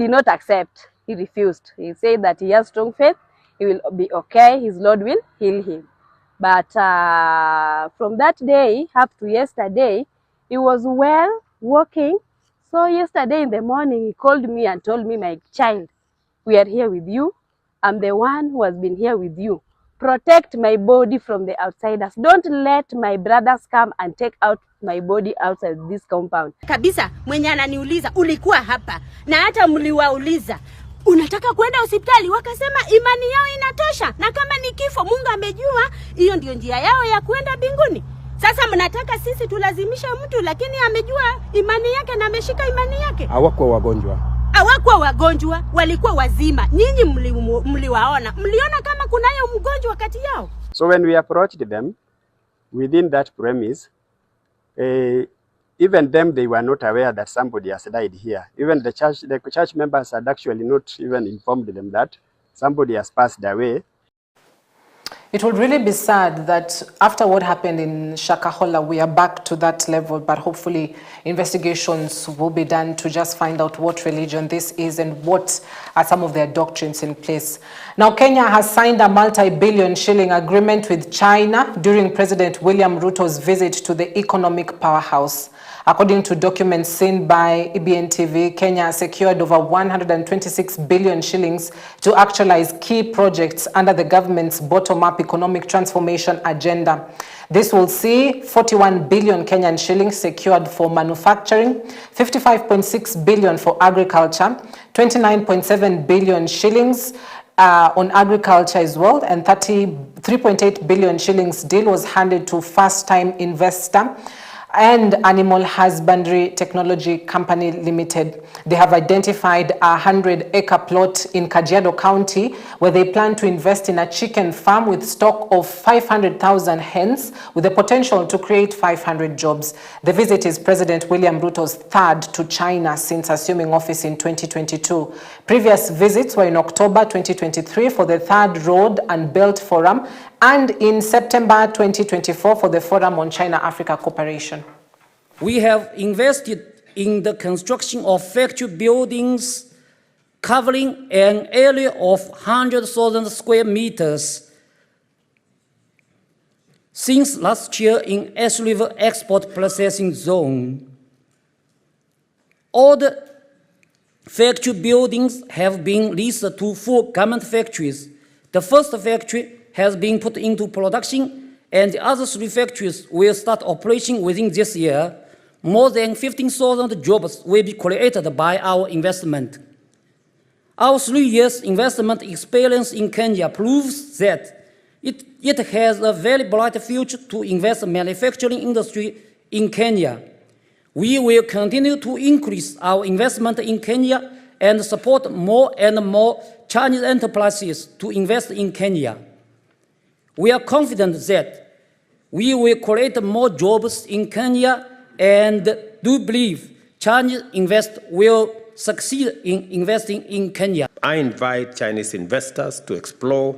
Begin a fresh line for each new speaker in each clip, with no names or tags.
did not accept. He refused. He said that he has strong faith. He will be okay. His Lord will heal him. But from that day up to yesterday, he was well, working. So yesterday in the morning, he called me and told me, my child, we are here with you. I'm the one who has been here with you. Protect my body from the outsiders. Don't let my brothers come and take out my body outside this compound.
Kabisa, mwenye ananiuliza, ulikuwa hapa. Na hata mliwauliza, unataka kwenda hospitali? Wakasema imani yao inatosha. Na kama ni kifo, Mungu amejua, hiyo ndio njia yao ya kwenda mbinguni. Sasa mnataka sisi tulazimisha mtu, lakini amejua imani yake na ameshika imani yake.
Hawakuwa wagonjwa.
Hawakuwa wagonjwa, walikuwa wazima. Nyinyi mliwaona. Mliona kama kunayo mgonjwa kati yao.
So when we approached them within that premise, even them, they were not aware that somebody has died here. Even the church members had actually not even informed them that somebody has passed away.
It would really be sad that after what happened in Shakahola, we are back to that level, but hopefully investigations will be done to just find out what religion this is and what are some of their doctrines in place. Now, Kenya has signed a multi-billion shilling agreement with China during President William Ruto's visit to the economic powerhouse. According to documents seen by EBN TV, Kenya secured over 126 billion shillings to actualize key projects under the government's bottom-up economic transformation agenda. This will see 41 billion Kenyan shillings secured for manufacturing, 55.6 billion for agriculture, 29.7 billion shillings on agriculture as well, and 3.8 billion shillings deal was handed to first-time investor and Animal Husbandry Technology Company Limited. They have identified a 100-acre plot in Kajiado County where they plan to invest in a chicken farm with stock of 500,000 hens with the potential to create 500 jobs. The visit is President William Ruto's third to China since assuming office in 2022. Previous visits were in October 2023 for the Third Road and Belt Forum and in September 2024 for the Forum on China-Africa Cooperation.
We have invested in the construction of factory buildings covering an area of 100,000 square meters since last year in Ash River Export Processing Zone. All the factory buildings have been leased to 4 government factories. The first factory has been put into production, and the other 3 factories will start operation within this year. More than 15,000 jobs will be created by our investment. Our 3 years investment experience in Kenya proves that it has a very bright future to invest in manufacturing industry in Kenya. We will continue to increase our investment in Kenya and support more and more Chinese enterprises to invest in Kenya. We are confident that we will create more jobs in Kenya and do believe Chinese investors will succeed in investing in Kenya.
I invite Chinese investors to explore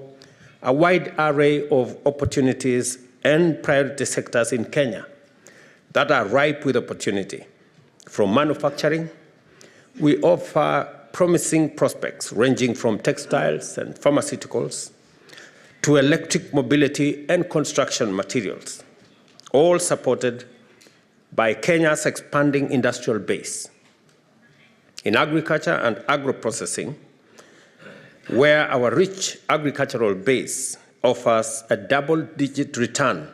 a wide array of opportunities and priority sectors in Kenya that are ripe with opportunity. From manufacturing, we offer promising prospects ranging from textiles and pharmaceuticals to electric mobility and construction materials, all supported by Kenya's expanding industrial base. In agriculture and agro-processing, where our rich agricultural base offers a double-digit return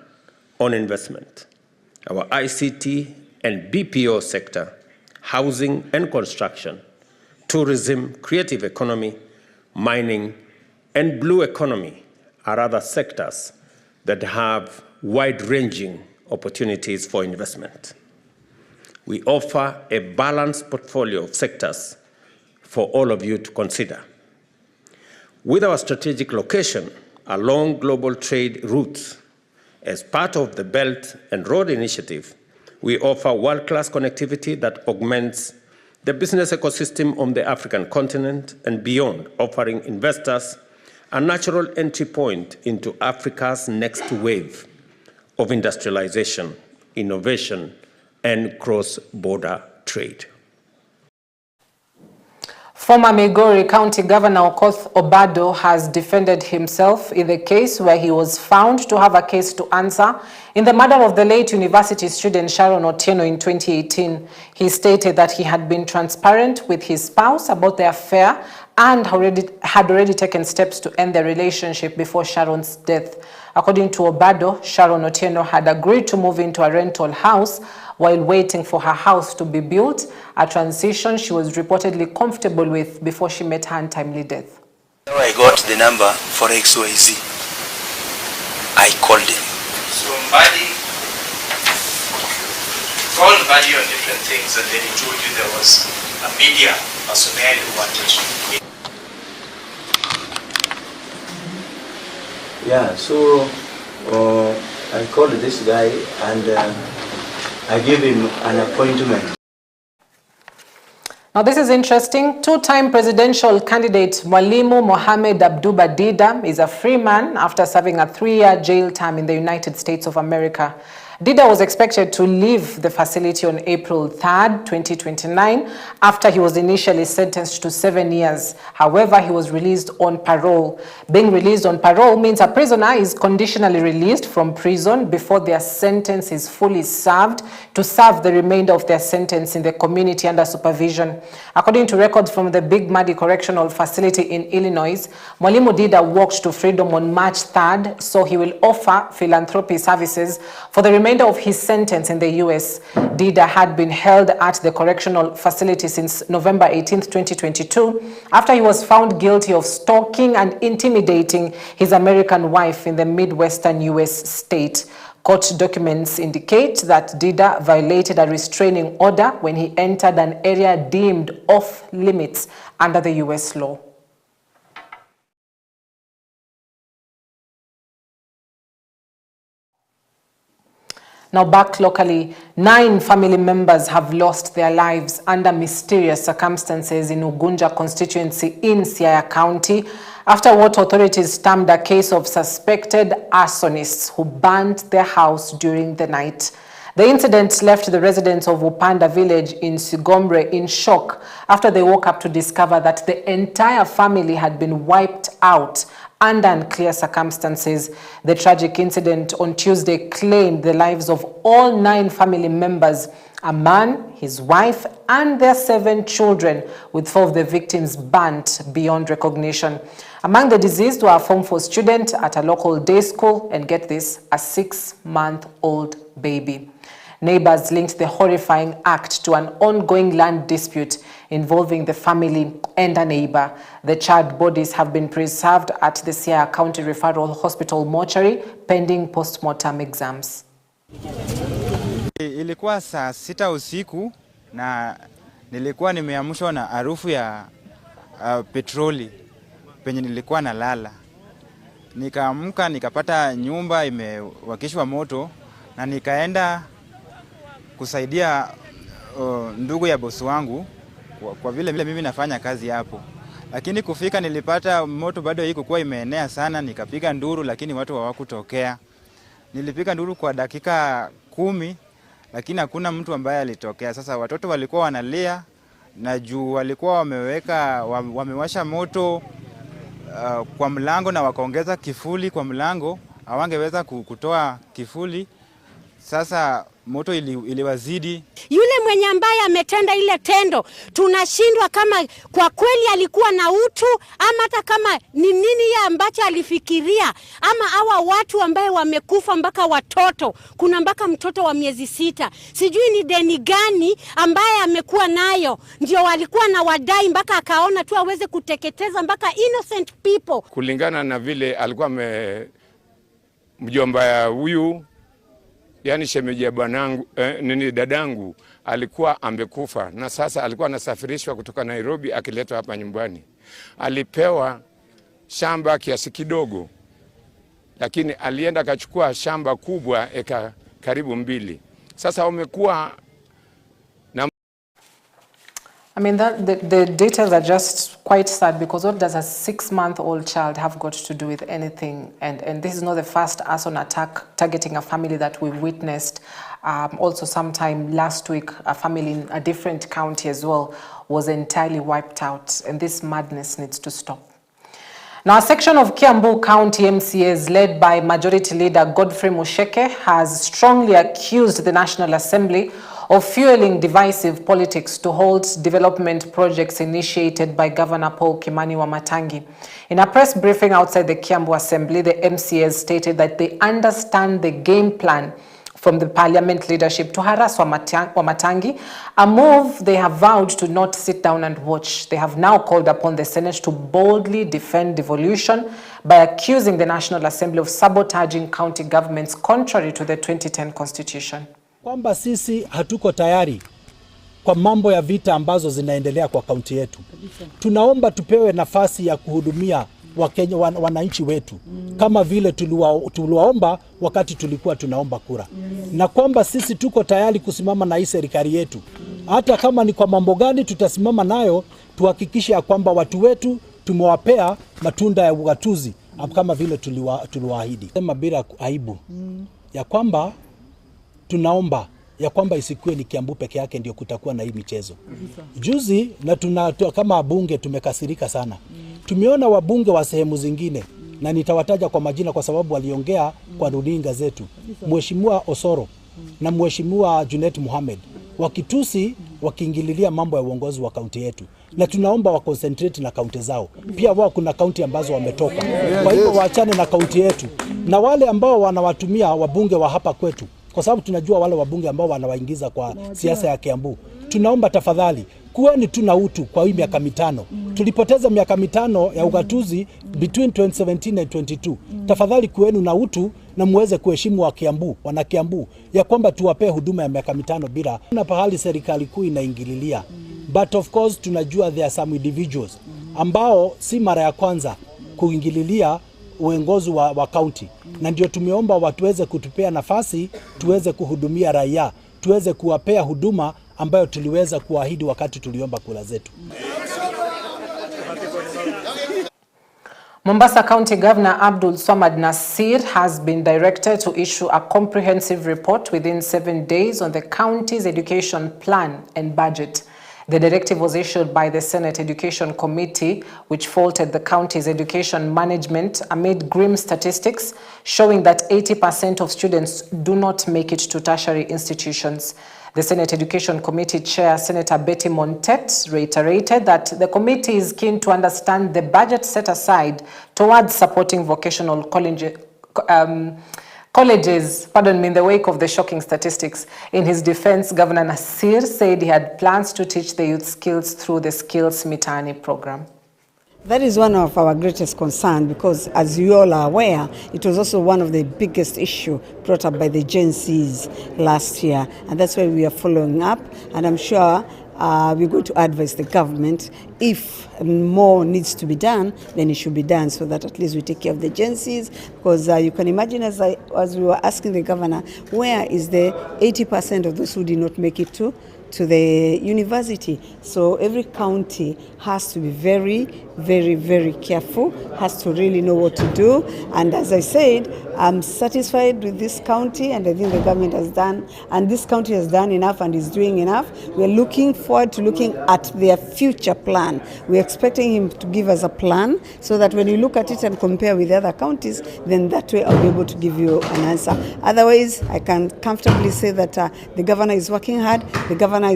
on investment, our ICT and BPO sector, housing and construction, tourism, creative economy, mining, and blue economy are other sectors that have wide-ranging opportunities for investment. We offer a balanced portfolio of sectors for all of you to consider. With our strategic location along global trade routes, as part of the Belt and Road Initiative, we offer world-class connectivity that augments the business ecosystem on the African continent and beyond, offering investors a natural entry point into Africa's next wave of industrialization, innovation, and cross-border trade.
Former Migori County Governor Okoth Obado has defended himself in the case where he was found to have a case to answer in the murder of the late university student Sharon Otieno in 2018. He stated that he had been transparent with his spouse about the affair and had already taken steps to end their relationship before Sharon's death. According to Obado, Sharon Otieno had agreed to move into a rental house while waiting for her house to be built, a transition she was reportedly comfortable with before she met her untimely death.
I got the number for XYZ. I called him. So Mbadi called Mbadi on different things, and then he told you there was a media personnel who wanted to meet.
Yeah, so I called this guy and I gave him an appointment.
Now this is interesting. Two-time presidential candidate Mwalimu Mohamed Abduba Dida is a free man after serving a 3-year jail term in the United States of America. Dida was expected to leave the facility on April 3rd, 2029, after he was initially sentenced to 7 years. However, he was released on parole. Being released on parole means a prisoner is conditionally released from prison before their sentence is fully served to serve the remainder of their sentence in the community under supervision. According to records from the Big Muddy Correctional Facility in Illinois, Mwalimu Dida walked to freedom on March 3rd, so he will offer philanthropy services for the remainder of his sentence in the U.S. Dida had been held at the correctional facility since November 18, 2022, after he was found guilty of stalking and intimidating his American wife in the Midwestern U.S. state. Court documents indicate that Dida violated a restraining order when he entered an area deemed off limits under the U.S. law. Now back locally, 9 family members have lost their lives under mysterious circumstances in Ugunja constituency in Siaya County after what authorities termed a case of suspected arsonists who burned their house during the night. The incident left the residents of Upanda village in Sigombre in shock after they woke up to discover that the entire family had been wiped out under unclear circumstances. The tragic incident on Tuesday claimed the lives of all 9 family members, a man, his wife, and their 7 children, with 4 of the victims burnt beyond recognition. Among the deceased were a Form 4 student at a local day school and, get this, a 6-month-old baby. Neighbors linked the horrifying act to an ongoing land dispute involving the family and a neighbor. The charred bodies have been preserved at the Siaya County Referral Hospital mortuary pending post-mortem exams.
Ilikuwa saa 6 usiku na nilikuwa nimeamshwa na harufu ya petroli penye nilikuwa nalala. Nikaamka nikapata nyumba imewakishwa moto na nikaenda kusaidia ndugu ya bosi wangu kwa vile mimi nafanya kazi hapo. Lakini kufika nilipata moto bado haikuwa imeenea sana, nikapiga nduru lakini watu hawakutokea. Nilipiga nduru kwa dakika 10 lakini hakuna mtu ambaye alitokea. Sasa watoto walikuwa wanalia na juu walikuwa wamewasha moto kwa mlango na wakaongeza kifuli kwa mlango, hawangeweza kutoa kifuli. Sasa moto iliwazidi.
Yule mwenye ambaye ametenda ile tendo, tunashindwa kama kwa kweli alikuwa na utu ama hata kama ni nini ya ambacho alifikiria, ama hawa watu ambaye wamekufa mpaka watoto, kuna mpaka mtoto wa miezi 6. Sijui ni deni gani ambaye amekuwa nayo, ndio walikuwa na wadai mpaka akaona tu aweze kuteketeza mpaka innocent people.
Kulingana na vile alikuwa mjomba huyu, yani shemeji ya bwanangu, dadangu alikuwa amekufa na sasa alikuwa anasafirishwa kutoka Nairobi akiletwa hapa nyumbani. Alipewa shamba kiasi kidogo, lakini alienda akachukua shamba kubwa eka karibu 2. Sasa umekuwa na
I mean, the details are just quite sad, because what does a 6-month-old child have got to do with anything? And this is not the first arson attack targeting a family that we've witnessed Also sometime last week, a family in a different county as well was entirely wiped out, and this madness needs to stop. Now, a section of Kiambu County MCAs led by Majority Leader Godfrey Musheke has strongly accused the National Assembly of fueling divisive politics to halt development projects initiated by Governor Paul Kimani Wamatangi. In a press briefing outside the Kiambu Assembly, the MCAs stated that they understand the game plan from the parliament leadership to harass Wamatangi, a move they have vowed to not sit down and watch. They have now called upon the Senate to boldly defend devolution by accusing the National Assembly of sabotaging county governments contrary to the 2010 constitution.
Kwamba sisi hatuko tayari kwa mambo ya vita ambazo zinaendelea kwa kaunti yetu. Tunaomba tupewe nafasi ya kuhudumia Wakenya, wananchi wetu kama vile tuliwaomba wakati tulikuwa tunaomba kura, na kwamba sisi tuko tayari kusimama na hii serikali yetu, hata kama ni kwa mambo gani tutasimama nayo, tuhakikishe ya kwamba watu wetu tumewapea matunda ya ugatuzi kama vile tuliwaahidi. Sema bila aibu ya kwamba tunaomba ya kwamba isikue ni Kiambu peke yake ndio kutakuwa na hii michezo. Juzi na kama wabunge tumekasirika sana. Tumeona wabunge wa sehemu zingine, na nitawataja kwa majina kwa sababu waliongea kwa runinga zetu, Mheshimiwa Osoro na Mheshimiwa Junet Mohamed, wakitusi wakiingililia mambo ya uongozi wa kaunti yetu, na tunaomba wa concentrate na kaunti zao. Pia wao kuna kaunti ambazo wametoka, kwa hivyo waachane na kaunti yetu, na wale ambao wanawatumia wabunge wa hapa kwetu, kwa sababu tunajua wale wabunge ambao wanawaingiza kwa siasa ya Kiambu. Tunaomba tafadhali kuweni tu na utu kwa hii miaka mitano. Tulipoteza miaka mitano ya ugatuzi between 2017 and 2022. Tafadhali kuweni na utu na muweze kuheshimu wa Kiambu, wana Kiambu, ya kwamba tuwapee huduma ya miaka mitano bila na pahali serikali kuu inaingililia. But of course tunajua there are some individuals ambao si mara ya kwanza kuingililia uongozi wa county, na ndio tumeomba watuweze kutupea nafasi tuweze kuhudumia raia, tuweze kuwapea huduma ambayo tuliweza kuahidi wakati tuliomba kura zetu.
Mombasa County Governor Abdul Swamad Nasir has been directed to issue a comprehensive report within 7 days on the county's education plan and budget. The directive was issued by the Senate Education Committee, which faulted the county's education management amid grim statistics showing that 80% of students do not make it to tertiary institutions. The Senate Education Committee Chair, Senator Betty Montet, reiterated that the committee is keen to understand the budget set aside towards supporting vocational colleges, in the wake of the shocking statistics. In his defense, Governor Nasir said he had plans to teach the youth skills through the Skills Mitaani program.
That is one of our greatest concerns because, as you all are aware, it was also one of the biggest issues brought up by the Gen Zs last year. And that's why we are following up. And I'm sure we're going to advise the government if more needs to be done, then it should be done so that at least we take care of the Gen Zs. Because you can imagine, as we were asking the governor, where is the 80% of those who did not make it to the university? So every county has to be very, very, very careful, has to really know what to do. And as I said, I'm satisfied with this county, and I think the government has done, and this county has done enough and is doing enough. We're looking forward to looking at their future plan. We're expecting him to give us a plan so that when you look at it and compare with the other counties, then that way I'll be able to give you an answer. Otherwise, I can comfortably say that the governor is working hard, the governor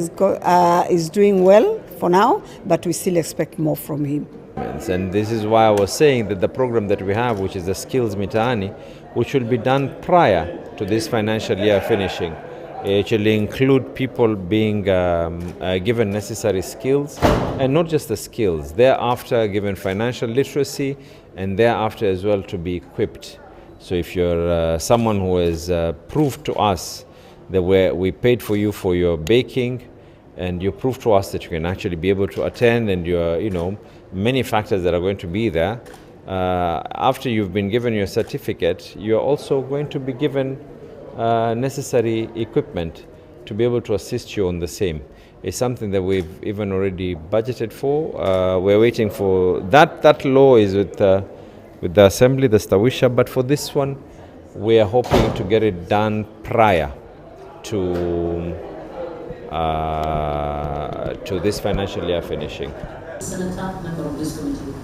is doing well for now, but we still expect more from him.
And this is why I was saying that the program that we have, which is the Skills Mitaani, which will be done prior to this financial year finishing, it will include people being given necessary skills, and not just the skills, thereafter given financial literacy, and thereafter as well to be equipped. So if you're someone who has proved to us that we paid for you for your baking, and you prove to us that you can actually be able to attend, and you're, many factors that are going to be there. After you've been given your certificate, you're also going to be given necessary equipment to be able to assist you on the same. It's something that we've even already budgeted for. We're waiting for that law is with the Assembly, the Stawisha, but for this one, we are hoping to get it done prior to this financial year finishing.
Senator, member of this committee.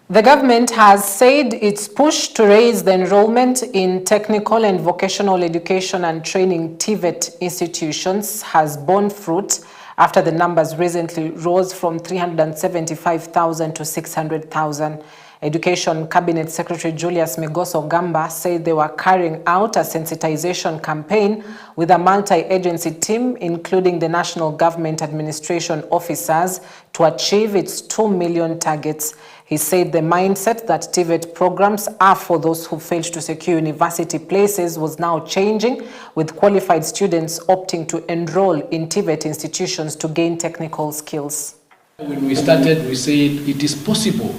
The government has said its push to raise the enrollment in technical and vocational education and training TVET institutions has borne fruit after the numbers recently rose from 375,000 to 600,000. Education Cabinet Secretary Julius Migoso Gamba said they were carrying out a sensitization campaign with a multi-agency team, including the National Government Administration officers, to achieve its 2 million targets. He said the mindset that TVET programs are for those who failed to secure university places was now changing, with qualified students opting to enroll in TVET institutions to gain technical skills.
When we started, we said it is possible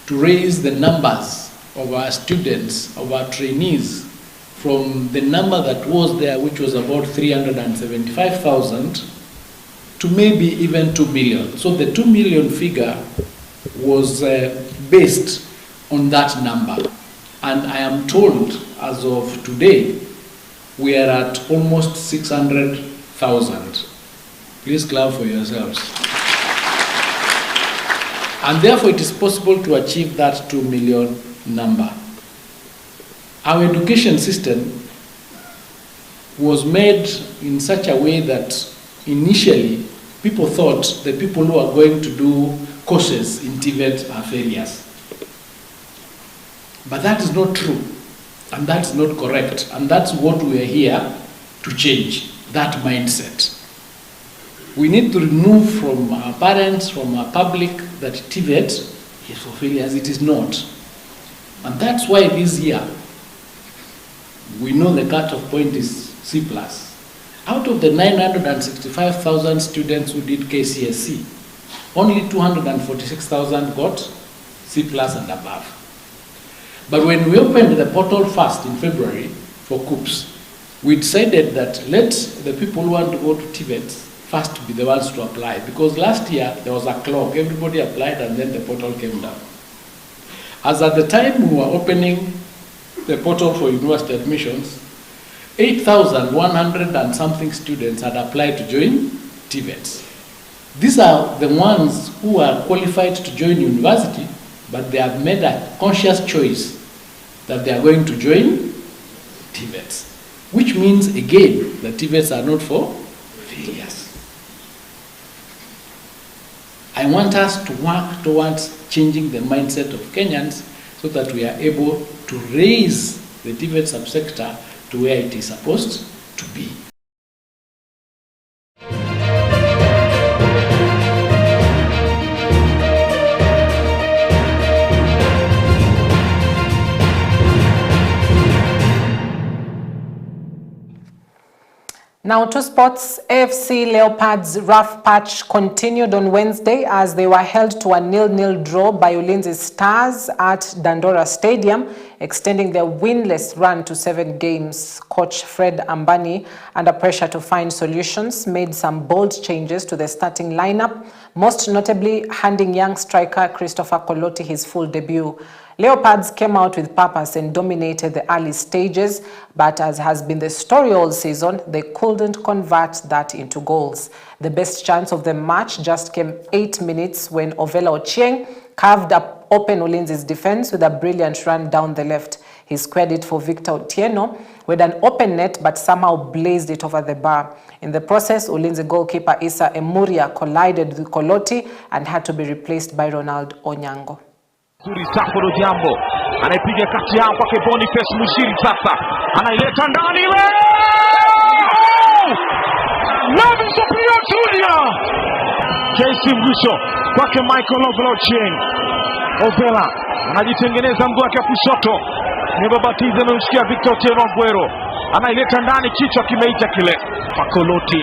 to raise the numbers of our students, of our trainees, from the number that was there, which was about 375,000, to maybe even 2 million. So the 2 million figure was based on that number. And I am told, as of today, we are at almost 600,000. Please clap for yourselves. And therefore, it is possible to achieve that 2 million number. Our education system was made in such a way that initially people thought the people who are going to do courses in TVET are failures. But that is not true, and that's not correct, and that's what we are here to change, that mindset. We need to remove from our parents, from our public, that TVET is for failures. It is not. And that's why this year, we know the cutoff point is C+. Out of the 965,000 students who did KCSE, only 246,000 got C+ and above. But when we opened the portal first in February for COOPs, we decided that let the people who want to go to TVET first be the ones to apply, because last year there was a clock. Everybody applied and then the portal came down. As at the time we were opening the portal for university admissions, 8,100 and something students had applied to join TVETs. These are the ones who are qualified to join university, but they have made a conscious choice that they are going to join TVETs, which means again that TVETs are not for failures. I want us to work towards changing the mindset of Kenyans so that we are able to raise the TVET subsector to where it is supposed to be.
Now to sports. AFC Leopards' rough patch continued on Wednesday as they were held to a 0-0 draw by Ulinzi Stars at Dandora Stadium, extending their winless run to 7 games. Coach Fred Ambani, under pressure to find solutions, made some bold changes to the starting lineup, most notably handing young striker Christopher Koloti his full debut. Leopards came out with purpose and dominated the early stages, but as has been the story all season, they couldn't convert that into goals. The best chance of the match just came 8 minutes when Ovela Ochieng carved up open Ulinzi's defense with a brilliant run down the left. He squared it for Victor Otieno with an open net but somehow blazed it over the bar. In the process, Ulinzi goalkeeper Issa Emuria collided with Koloti and had to be replaced by Ronald Onyango.
Saforo Jambo anaipiga kati yao kwake Boniface Mushiri, sasa anaileta ndani Love Sopia Junior Casey Mwisho kwake Michael Ovela. Ovela anajitengeneza mguu wake kushoto, nimebatiza amemshikia Victor Otieno Aguero, anaileta ndani, kichwa kimeita kile. Pakoloti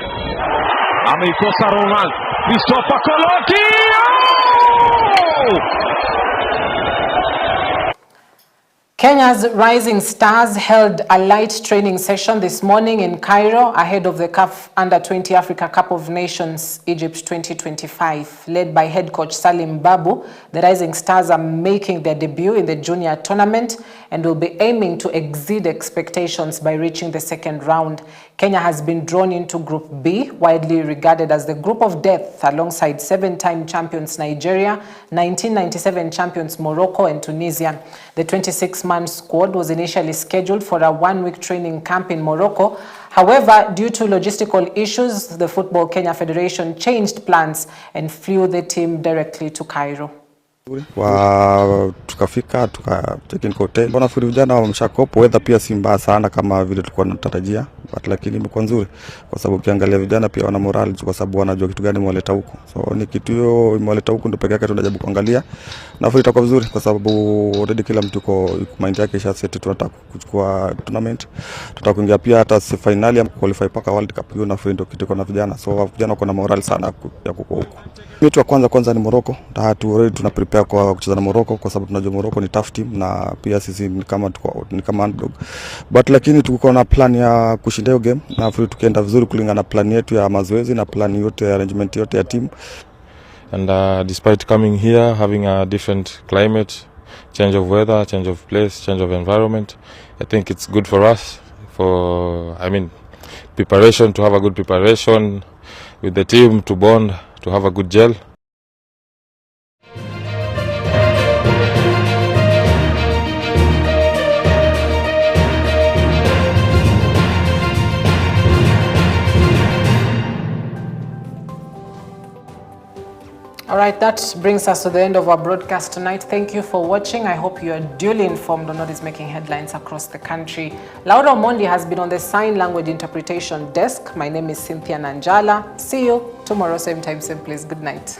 ameikosa Ronald Christopher Koloti.
Kenya's rising stars held a light training session this morning in Cairo ahead of the CAF Under-20 Africa Cup of Nations Egypt 2025. Led by head coach Salim Babu, the rising stars are making their debut in the junior tournament and will be aiming to exceed expectations by reaching the second round. Kenya has been drawn into Group B, widely regarded as the group of death, alongside 7-time champions Nigeria, 1997 champions Morocco and Tunisia. The 26-man squad was initially scheduled for a one-week training camp in Morocco. However, due to logistical issues, the Football Kenya Federation changed plans and flew the team directly to Cairo.
Tukafika tuka-check in hotel. Nafikiri vijana wameshakopa, weather pia si mbaya sana kama vile tulikuwa tunatarajia, lakini imekuwa nzuri kwa sababu ukiangalia vijana pia wana morale kwa sababu wanajua kitu gani mwaleta huko. So ni kitu hiyo mwaleta huko ndio pekee yake tunajaribu kuangalia. Nafikiri itakuwa vizuri kwa sababu already kila mtu yuko mind yake isha set, tunataka kuchukua tournament. Tunataka kuingia pia hata finali ya qualify paka World Cup. Hiyo nafikiri ndio kitu kuna vijana. So vijana wako na morale sana ya kuko huko. Mechi ya kwanza ni Morocco. Already tuna prepare kwa kucheza na Morocco kwa sababu tunajua Morocco ni tough team na pia sisi ni kama underdog. But lakini tuko na plan ya kushinda hiyo game na tukienda vizuri kulingana na plan yetu ya mazoezi na plan yote ya arrangement yote ya team.
And despite coming here, having a different climate, change of weather, change of place, change of environment, I think it's good for us, preparation, to have a good preparation with the team, to bond, to have a good gel.
All right, that brings us to the end of our broadcast tonight. Thank you for watching. I hope you are duly informed on what is making headlines across the country. Laura Omondi has been on the sign language interpretation desk. My name is Cynthia Nanjala. See you tomorrow, same time, same place. Good night.